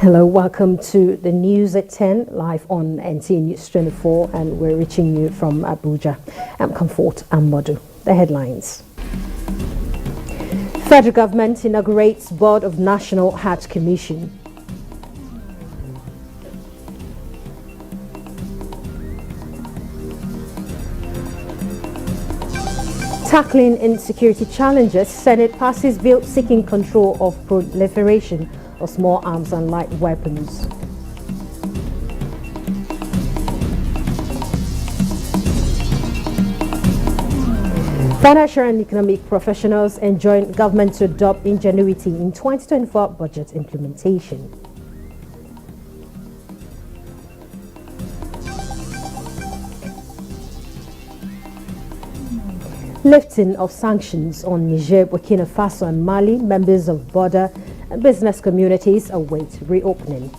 Hello, welcome to the news at 10, live on NTA News 24, and we're reaching you from Abuja. I'm Comfort Amodu. The headlines. Federal government inaugurates Board of National Heart Commission. Tackling insecurity challenges, Senate passes bill seeking control of proliferation of small arms and light weapons. Financial and economic professionals enjoin government to adopt ingenuity in 2024 budget implementation. Lifting of sanctions on Niger, Burkina Faso and Mali, members of border and business communities await reopening.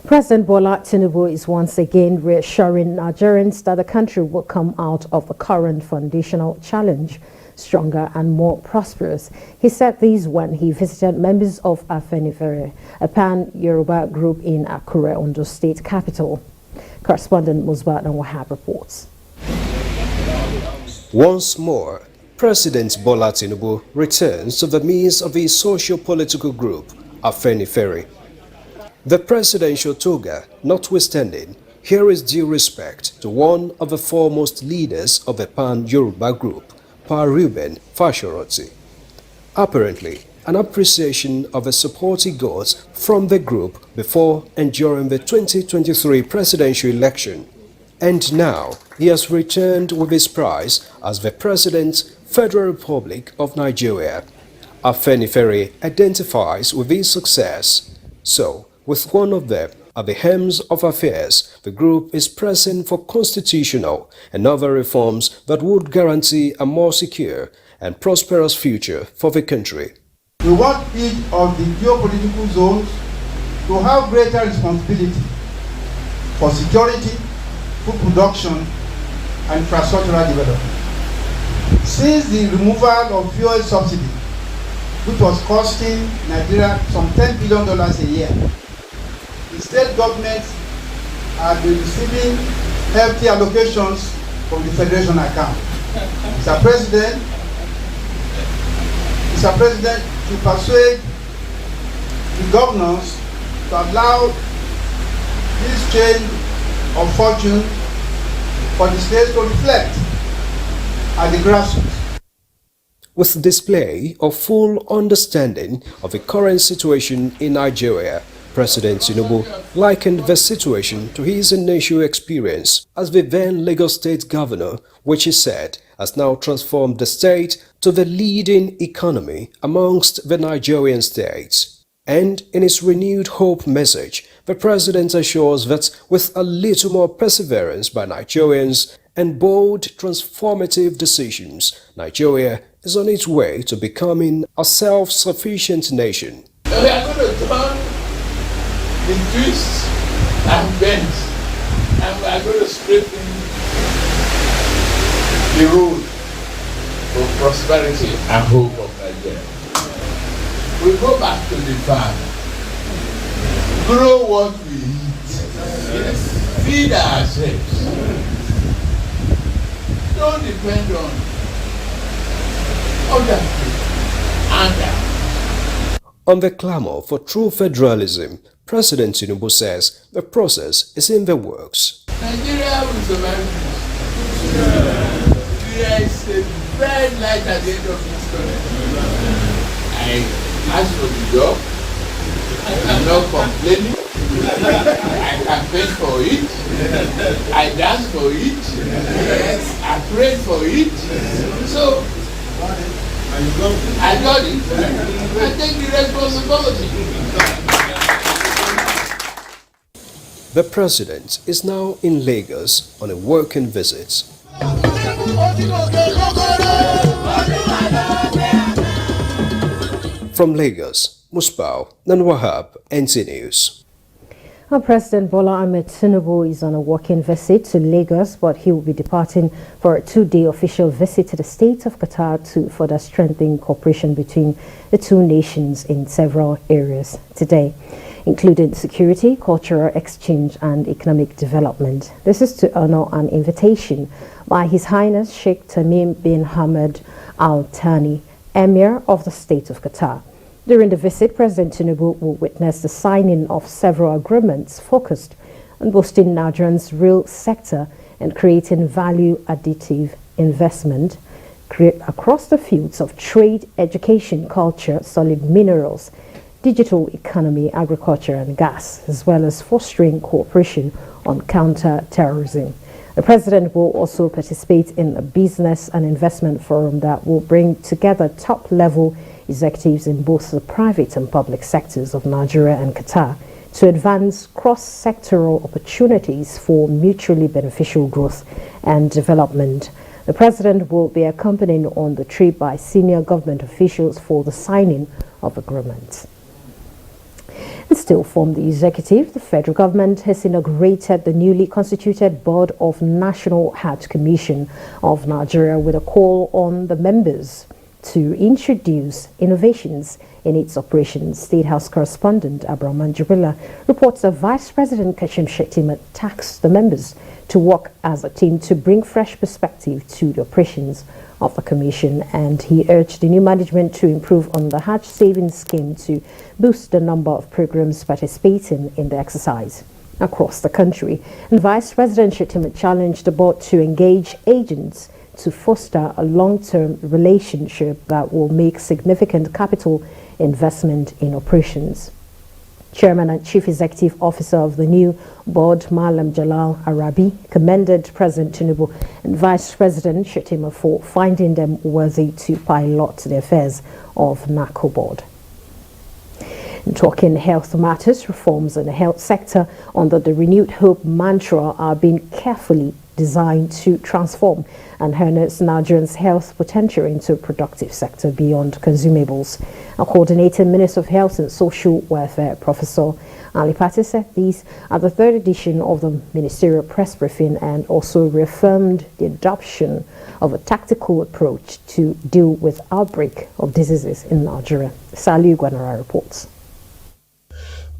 President Bola Tinubu is once again reassuring Nigerians that the country will come out of the current foundational challenge stronger and more prosperous. He said this when he visited members of Afenifere, a pan-Yoruba group in Akure, Ondo State capital. Correspondent Musbat and Wahab reports. Once more, President Bola Tinubu returns to the midst of his socio-political group, Afenifere. The presidential toga notwithstanding, here is due respect to one of the foremost leaders of the pan-Yoruba group, Pa Reuben Fashoroti. Apparently, an appreciation of the support he got from the group before and during the 2023 presidential election. And now, he has returned with his prize as the President, Federal Republic of Nigeria. Afenifere identifies with his success. So, with one of them at the helms of affairs, the group is pressing for constitutional and other reforms that would guarantee a more secure and prosperous future for the country. We want each of the geopolitical zones to have greater responsibility for security, food production, and infrastructural development. Since the removal of fuel subsidy, which was costing Nigeria some $10 billion a year, the state governments have been receiving hefty allocations from the Federation account. Mr. President, to persuade the governors to allow this change of fortune for the states to reflect at the grassroots. With display of full understanding of the current situation in Nigeria, President Tinubu likened the situation to his initial experience as the then Lagos State Governor, which he said has now transformed the state to the leading economy amongst the Nigerian states. And in his renewed hope message, the President assures that with a little more perseverance by Nigerians and bold transformative decisions, Nigeria is on its way to becoming a self-sufficient nation. We are going to turn the twists and bends, and we are going to straighten the road for prosperity and hope of Nigeria. We go back to the farm, grow what we eat, feed ourselves, don't depend on other people and On the clamor for true federalism, President Tinubu says the process is in the works. Nigeria will survive this. Nigeria is a very light at the end of this story. I asked for the job. I'm not complaining. I campaigned for it. I danced for it. I prayed for it. So, I got it. I take the responsibility. The president is now in Lagos on a working visit. From Lagos, Musbau and Wahab, NTA News. Our President Bola Ahmed Tinubu is on a working visit to Lagos, but he will be departing for a 2-day official visit to the state of Qatar to further strengthen cooperation between the two nations in several areas today, including security, cultural exchange and economic development. This is to honor an invitation by His Highness Sheikh Tamim bin Hamad Al Thani, Emir of the State of Qatar. During the visit, President Tinubu will witness the signing of several agreements focused on boosting Nigeria's real sector and creating value-additive investment across the fields of trade, education, culture, solid minerals, digital economy, agriculture and gas, as well as fostering cooperation on counter-terrorism. The President will also participate in a business and investment forum that will bring together top-level executives in both the private and public sectors of Nigeria and Qatar to advance cross-sectoral opportunities for mutually beneficial growth and development. The President will be accompanied on the trip by senior government officials for the signing of agreements. And still from the executive, the federal government has inaugurated the newly constituted Board of National Hajj Commission of Nigeria with a call on the members to introduce innovations in its operations. State House correspondent Abraham Jubila reports that Vice President Kashim Shettima tasked the members to work as a team to bring fresh perspective to the operations of the commission, and he urged the new management to improve on the Hajj savings scheme to boost the number of programs participating in the exercise across the country. And Vice President Shettima challenged the board to engage agents to foster a long-term relationship that will make significant capital investment in operations. Chairman and Chief Executive Officer of the new board, Malam Jalal Arabi, commended President Tinubu and Vice President Shettima for finding them worthy to pilot the affairs of NACO board. In talking health matters, reforms in the health sector under the Renewed Hope mantra are being carefully designed to transform and harness Nigerians' health potential into a productive sector beyond consumables. A coordinating Minister of Health and Social Welfare, Professor Ali Pate, said these are the third edition of the ministerial press briefing and also reaffirmed the adoption of a tactical approach to deal with outbreak of diseases in Nigeria. Saliu Gwanara reports.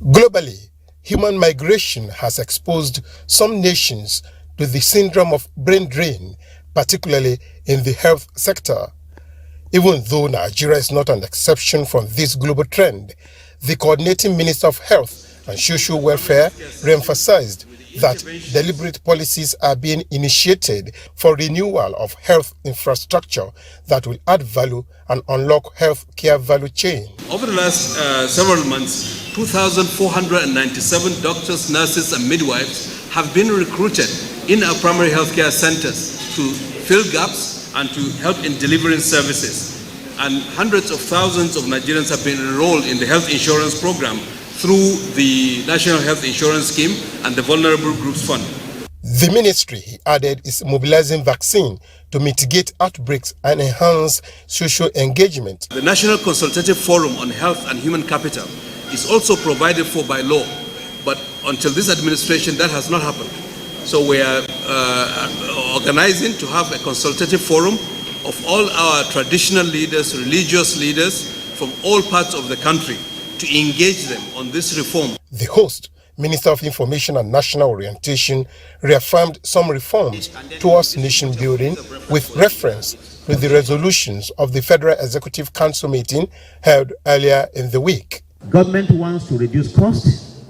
Globally, human migration has exposed some nations to the syndrome of brain drain, particularly in the health sector. Even though Nigeria is not an exception from this global trend, the coordinating Minister of Health and Social Welfare re-emphasized that deliberate policies are being initiated for renewal of health infrastructure that will add value and unlock health care value chain. Over the last several months, 2,497 doctors, nurses and midwives have been recruited in our primary healthcare centers to fill gaps and to help in delivering services. And hundreds of thousands of Nigerians have been enrolled in the health insurance program through the National Health Insurance Scheme and the Vulnerable Groups Fund. The ministry, he added, is mobilizing vaccine to mitigate outbreaks and enhance social engagement. The National Consultative Forum on Health and Human Capital is also provided for by law, but until this administration, that has not happened. So we are organizing to have a consultative forum of all our traditional leaders, religious leaders from all parts of the country to engage them on this reform. The host, Minister of Information and National Orientation, reaffirmed some reforms towards nation building with reference to the resolutions of the Federal Executive Council meeting held earlier in the week. Government wants to reduce costs,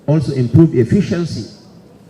also improve efficiency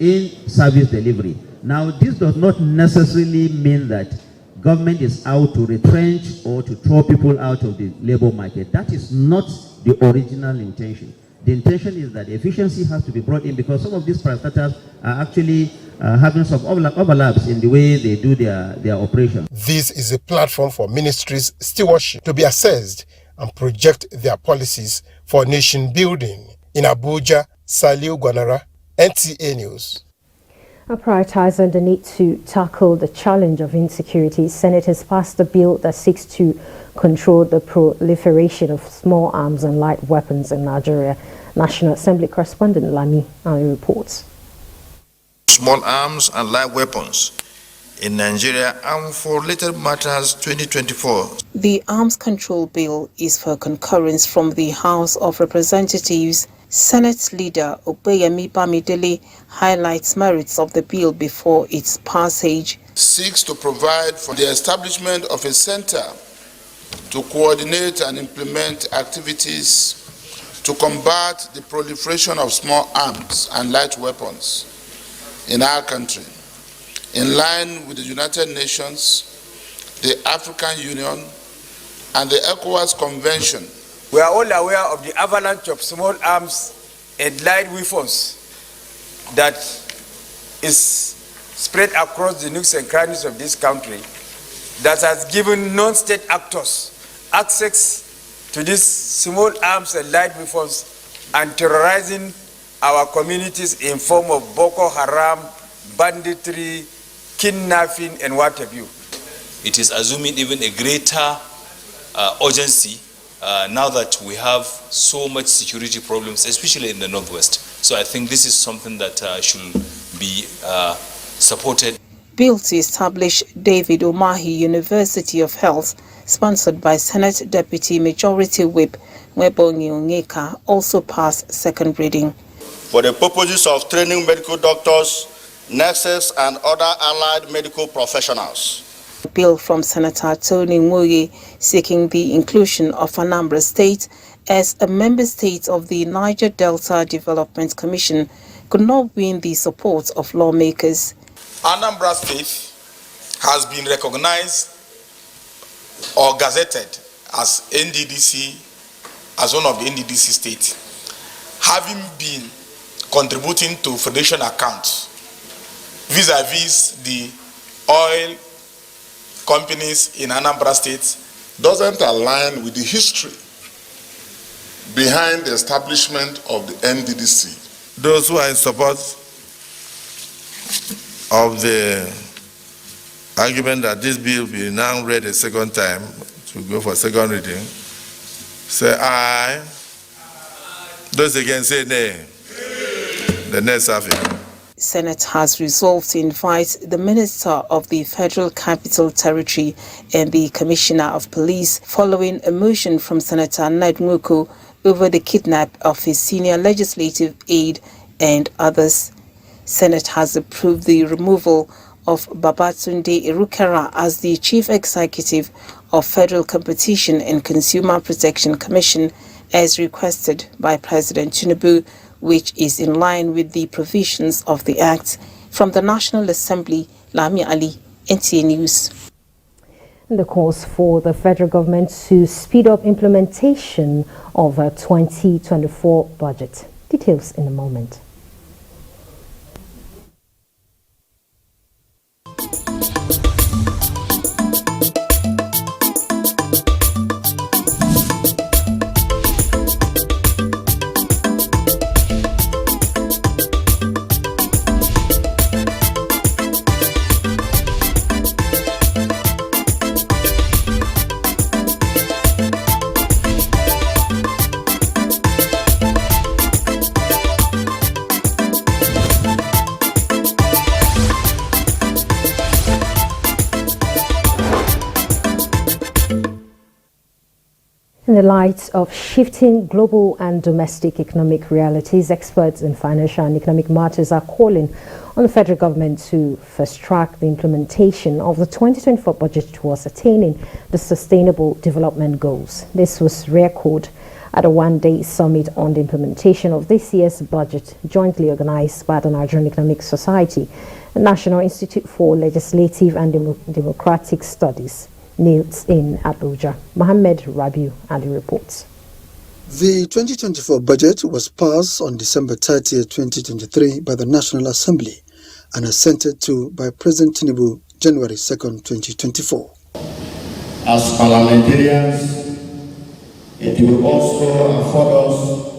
in service delivery. Now, this does not necessarily mean that government is out to retrench or to throw people out of the labor market. That is not the original intention. The intention is that efficiency has to be brought in because some of these parastatals are actually having some overlaps in the way they do their operation. This is a platform for ministries' stewardship to be assessed and project their policies for nation building. In Abuja, Saliu Gwanara, NTA News. Prioritizing the need to tackle the challenge of insecurity, senators passed a bill that seeks to control the proliferation of small arms and light weapons in Nigeria. National Assembly correspondent Lami reports. Small arms and light weapons in Nigeria and for later matters 2024. The Arms Control Bill is for concurrence from the House of Representatives. Senate leader Opeyemi Bamidele highlights merits of the bill before its passage. Seeks to provide for the establishment of a center to coordinate and implement activities to combat the proliferation of small arms and light weapons in our country, in line with the United Nations, the African Union, and the ECOWAS Convention. We are all aware of the avalanche of small arms and light weapons that is spread across the nooks and crannies of this country that has given non-state actors access to these small arms and light weapons and terrorizing our communities in form of Boko Haram, banditry, kidnapping, and what have you. It is assuming even a greater urgency now that we have so much security problems, especially in the Northwest. So I think this is something that should be supported. Bill to establish David Umahi University of Health, sponsored by Senate Deputy Majority Whip Webongi Onyeka, also passed second reading. For the purposes of training medical doctors, nurses, and other allied medical professionals. A bill from Senator Tony Nwoye seeking the inclusion of Anambra State as a member state of the Niger Delta Development Commission could not win the support of lawmakers. Anambra State has been recognized or gazetted as NDDC, as one of the NDDC states, having been contributing to foundation accounts vis-a-vis the oil companies in Anambra State, doesn't align with the history behind the establishment of the NDDC. Those who are in support of the argument that this bill be now read a second time to go for second reading, say aye. Those against say nay. The next having. Senate has resolved to invite the Minister of the Federal Capital Territory and the Commissioner of Police following a motion from Senator Ned Nwoko over the kidnap of his senior legislative aide and others. Senate has approved the removal of Babatunde Irukara as the Chief Executive of Federal Competition and Consumer Protection Commission as requested by President Tinubu, which is in line with the provisions of the Act. From the National Assembly, Lami Ali, NTA News. The calls for the federal government to speed up implementation of a 2024 budget. Details in a moment. In the light of shifting global and domestic economic realities, experts in financial and economic matters are calling on the federal government to fast-track the implementation of the 2024 budget towards attaining the Sustainable Development Goals. This was re-echoed at a one-day summit on the implementation of this year's budget, jointly organized by the Nigerian Economic Society, the National Institute for Legislative and Democratic Studies, NILS in Abuja. Mohammed Rabiu and the reports. The 2024 budget was passed on December 30, 2023 by the National Assembly and assented to by President Tinubu January 2, 2024. As parliamentarians, it will also afford us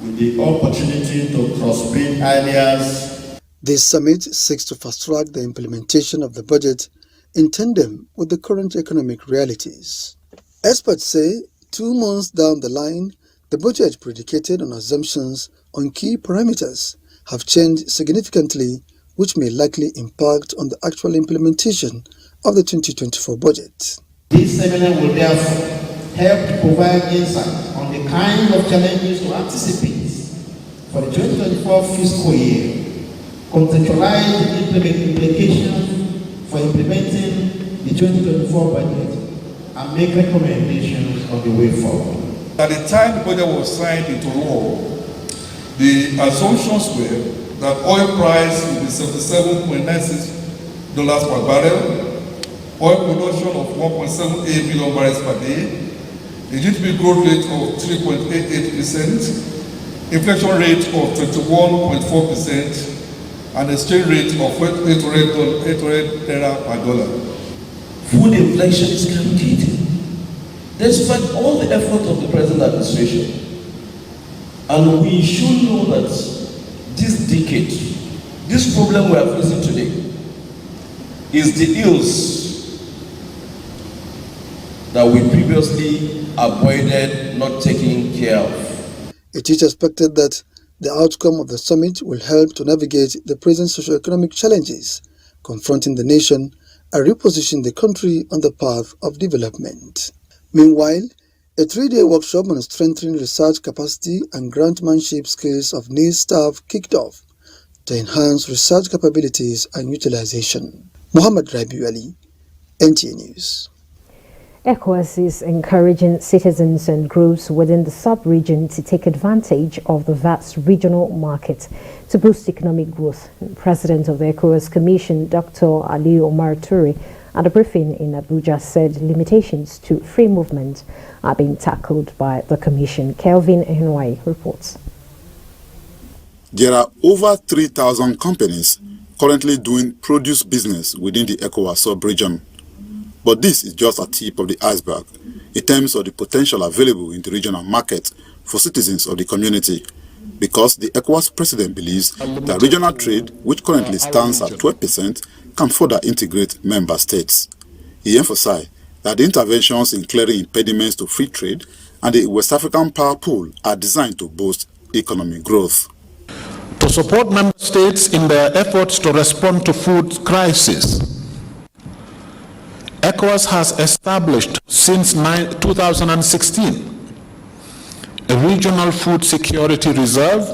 with the opportunity to cross-breed ideas This summit seeks to fast-track the implementation of the budget in tandem with the current economic realities. Experts say 2 months down the line, the budget predicated on assumptions on key parameters have changed significantly, which may likely impact on the actual implementation of the 2024 budget. This seminar will therefore help to provide insight on the kind of challenges to anticipate for the 2024 fiscal year, contextualize the implications for implementing the 2024 budget, and make recommendations on the way forward. At the time the budget was signed into law, the assumptions were that oil price will be $77.96 per barrel, oil production of 1.78 million barrels per day, a GDP growth rate of 3.88%, inflation rate of 21.4%, and exchange rate of 800 naira per dollar. Food inflation is guaranteed, despite all the effort of the present administration. And we should know that this decade, this problem we are facing today, is the ills that we previously avoided not taking care of. It is expected that the outcome of the summit will help to navigate the present socio-economic challenges confronting the nation and reposition the country on the path of development. Meanwhile, a 3-day workshop on strengthening research capacity and grantmanship skills of NIST staff kicked off to enhance research capabilities and utilization. Muhammad Rabiu Ali, NTA News. ECOWAS is encouraging citizens and groups within the sub-region to take advantage of the vast regional market to boost economic growth. President of the ECOWAS Commission, Dr. Ali Omar Toure, at a briefing in Abuja said limitations to free movement are being tackled by the Commission. Kelvin Ehenwai reports. There are over 3,000 companies currently doing produce business within the ECOWAS sub-region. But this is just a tip of the iceberg in terms of the potential available in the regional market for citizens of the community, because the ECOWAS president believes that regional trade, which currently stands at 12%, can further integrate member states. He emphasized that the interventions in clearing impediments to free trade and the West African Power Pool are designed to boost economic growth. To support member states in their efforts to respond to food crisis, ECOWAS has established since 2016 a regional food security reserve.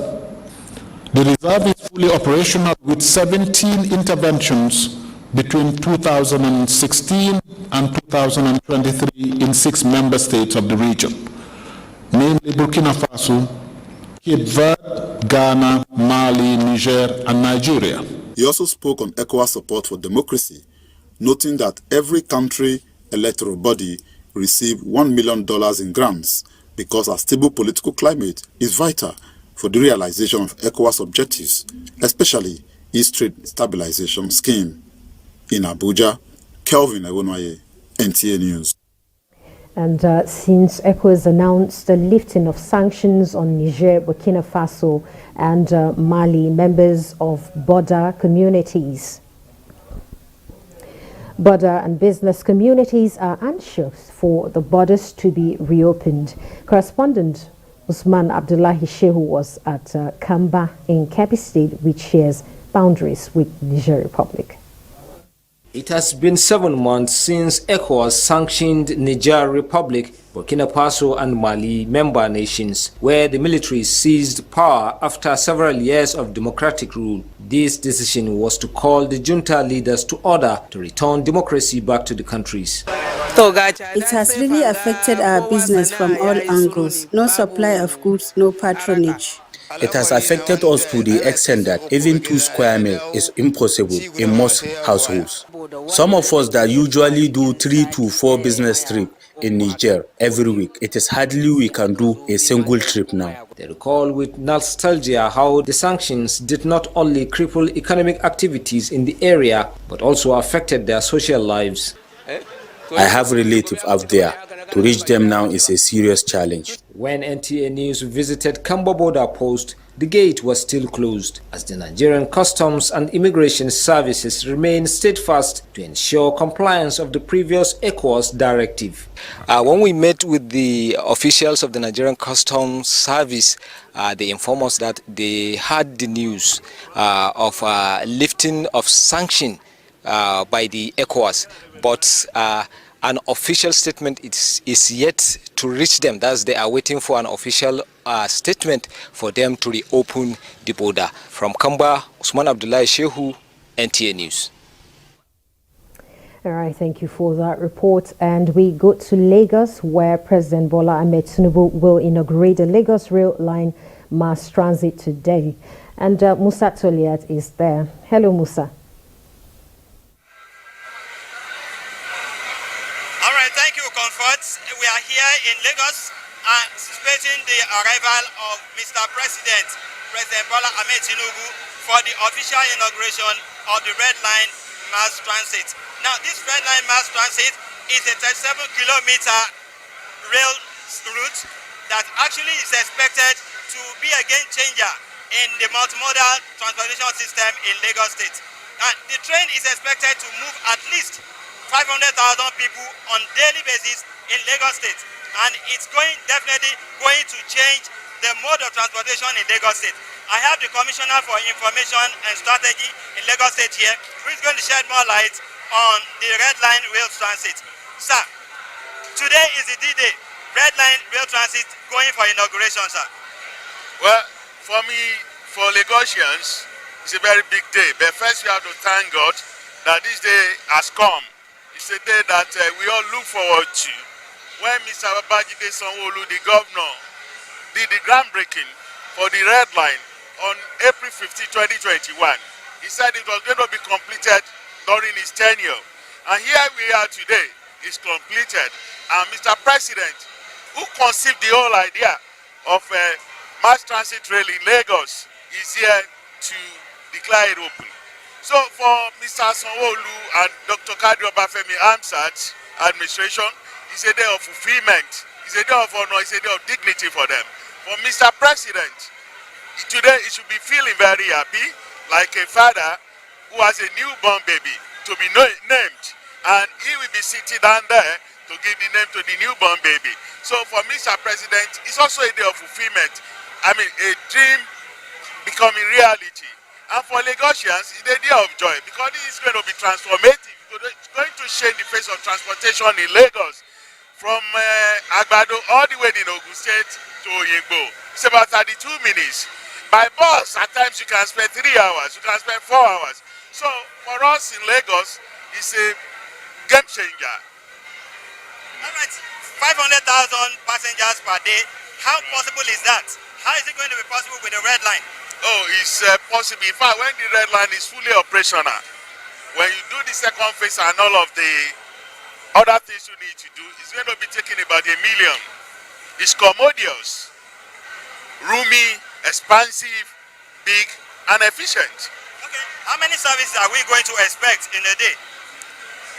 The reserve is fully operational with 17 interventions between 2016 and 2023 in 6 member states of the region, namely Burkina Faso, Cape Verde, Ghana, Mali, Niger, and Nigeria. He also spoke on ECOWAS support for democracy, noting that every country electoral body received $1 million in grants because a stable political climate is vital for the realization of ECOWAS objectives, especially its trade stabilization scheme. In Abuja, Kelvin Ehenwai, NTA News. And since ECOWAS announced the lifting of sanctions on Niger, Burkina Faso and Mali, members of border communities, border and business communities are anxious for the borders to be reopened. Correspondent Usman Abdullahi Shehu was at Kamba in Kebbi State, which shares boundaries with Niger Republic. It has been 7 months since ECOWAS sanctioned Niger Republic, Burkina Faso and Mali member nations, where the military seized power after several years of democratic rule. This decision was to call the junta leaders to order to return democracy back to the countries. It has really affected our business from all angles. No supply of goods, no patronage. It has affected us to the extent that even 2 square meals is impossible in most households. Some of us that usually do 3 to 4 business trips in Niger every week, it is hardly we can do a single trip now. They recall with nostalgia how the sanctions did not only cripple economic activities in the area, but also affected their social lives. I have relatives out there. To reach them now is a serious challenge. When NTA News visited Kamba border post, the gate was still closed, as the Nigerian Customs and Immigration Services remain steadfast to ensure compliance of the previous ECOWAS directive. When we met with the officials of the Nigerian Customs Service, they informed us that they had the news of lifting of sanction by the ECOWAS, but an official statement is yet to reach them. Thus, they are waiting for an official statement for them to reopen the border. From Kamba, Usman Abdullahi Shehu, NTA News. All right, thank you for that report. And we go to Lagos, where President Bola Ahmed Tinubu will inaugurate the Lagos Rail Line mass transit today. And Musa Toliat is there. Hello, Musa. All right, thank you, Comfort. We are here in Lagos anticipating the arrival of Mr. President Bola Ahmed Tinubu for the official inauguration of the Red Line mass transit. Now, this Red Line mass transit is a 37-kilometer rail route that actually is expected to be a game changer in the multimodal transportation system in Lagos State. And the train is expected to move at least 500,000 people on daily basis in Lagos State, and it's definitely going to change the mode of transportation in Lagos State. I have the Commissioner for Information and Strategy in Lagos State here, who is going to shed more light on the Red Line Rail Transit. Sir, today is the D-Day. Red Line Rail Transit going for inauguration, sir. Well, for me, for Lagosians, it's a very big day. But first we have to thank God that this day has come. It's a day that we all look forward to. When Mr. Babajide Sanwo-Olu, the governor, did the groundbreaking for the Red Line on April 15, 2021, he said it was going to be completed during his tenure. And here we are today, it's completed. And Mr. President, who conceived the whole idea of mass transit rail in Lagos, is here to declare it open. So for Mr. Sanwo-Olu and Dr. Kadri Obafemi Amsat administration, it's a day of fulfillment, it's a day of honor, it's a day of dignity for them. For Mr. President, today he should be feeling very happy, like a father who has a newborn baby to be named, and he will be sitting down there to give the name to the newborn baby. So for Mr. President, it's also a day of fulfillment. I mean, a dream becoming reality. And for Lagosians, it's a day of joy because it is going to be transformative. It's going to change the face of transportation in Lagos from Agbado all the way in Ogun State to Oyingbo. It's about 32 minutes. By bus, at times you can spend 3 hours, you can spend 4 hours. So for us in Lagos, it's a game changer. All right, 500,000 passengers per day. How possible is that? How is it going to be possible with the Red Line? Oh, it's possible. In fact, when the Red Line is fully operational, when you do the second phase and all of the other things you need to do, it's going to be taking about 1 million. It's commodious, roomy, expansive, big, and efficient. Okay, how many services are we going to expect in a day?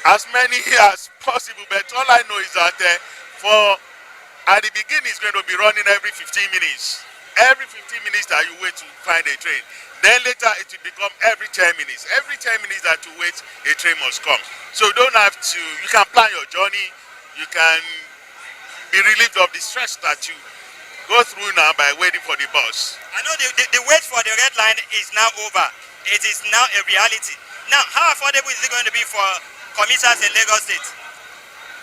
As many as possible, but all I know is that at the beginning, it's going to be running every 15 minutes. Every 15 minutes that you wait to find a train. Then later it will become every 10 minutes. Every 10 minutes that you wait, a train must come. So you don't have to, you can plan your journey, you can be relieved of the stress that you go through now by waiting for the bus. I know the wait for the Red Line is now over. It is now a reality. Now, how affordable is it going to be for commuters in Lagos State?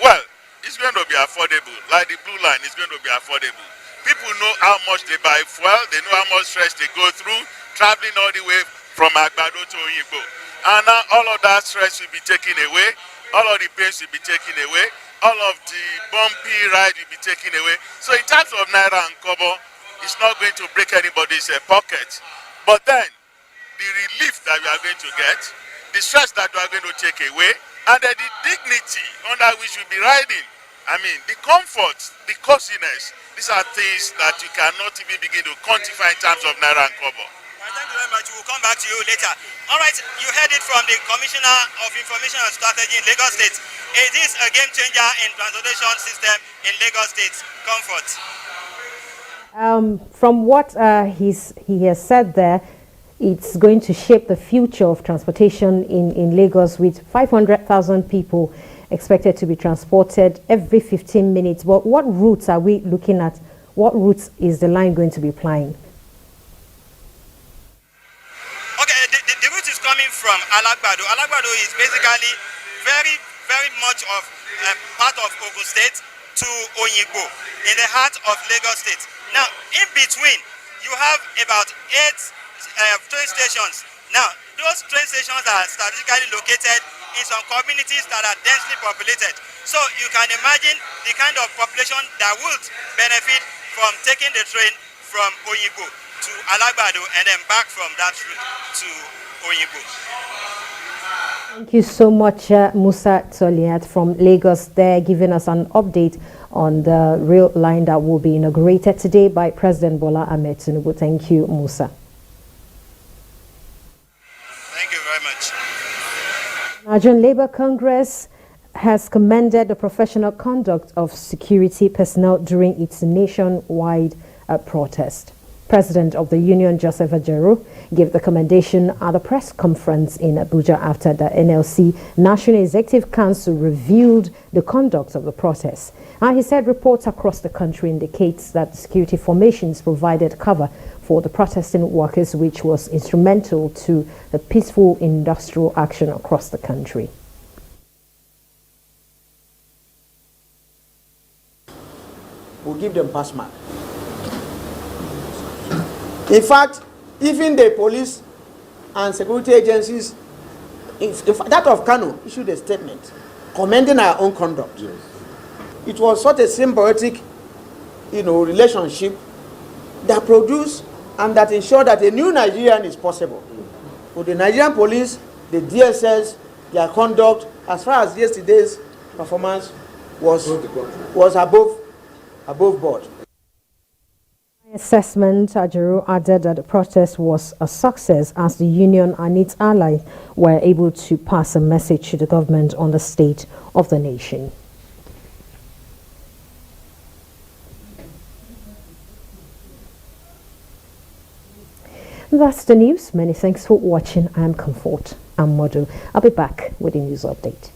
Well, it's going to be affordable. Like the Blue Line, it's going to be affordable. People know how much they buy fuel, they know how much stress they go through, traveling all the way from Agbado to Oyingbo. And now all of that stress will be taken away, all of the pains will be taken away, all of the bumpy ride will be taken away. So in terms of Naira and Kobo, it's not going to break anybody's pocket. But then, the relief that we are going to get, the stress that we are going to take away, and then the dignity under which we'll be riding, I mean, the comfort, the coziness, these are things that you cannot even begin to quantify in terms of Naira and Kobo. Well, thank you very much. We'll come back to you later. All right, you heard it from the Commissioner of Information and Strategy in Lagos State. It is a game changer in transportation system in Lagos State. Comfort. From what he has said there, it's going to shape the future of transportation in Lagos, with 500,000 people expected to be transported every 15 minutes. But what routes are we looking at? What routes is the line going to be plying? Okay, the route is coming from Alagbado. Alagbado is basically very much of part of Ogun State to Oyingbo, in the heart of Lagos State. Now, in between, you have about 8 train stations. Now, those train stations are strategically located in some communities that are densely populated. So you can imagine the kind of population that would benefit from taking the train from Oyingbo to Alagbado and then back from that route to Oyingbo. Thank you so much, Musa Toliat from Lagos, there giving us an update on the rail line that will be inaugurated today by President Bola Ahmed Tinubu. Thank you, Musa. Thank you very much. Nigerian Labour Congress has commended the professional conduct of security personnel during its nationwide protest. President of the Union, Joseph Ajaero, gave the commendation at a press conference in Abuja after the NLC National Executive Council reviewed the conduct of the protest. And he said reports across the country indicates that security formations provided cover for the protesting workers, which was instrumental to the peaceful industrial action across the country. We'll give them pass mark. In fact, even the police and security agencies, if that of Kano issued a statement commending our own conduct. Yes. It was such a symbiotic, relationship that produced and that ensured that a new Nigerian is possible. With the Nigerian police, the DSS, their conduct, as far as yesterday's performance was above board. Assessment, Ajaero added that the protest was a success as the union and its allies were able to pass a message to the government on the state of the nation. That's the news. Many thanks for watching. I am Comfort. I'm Modu. I'll be back with a news update.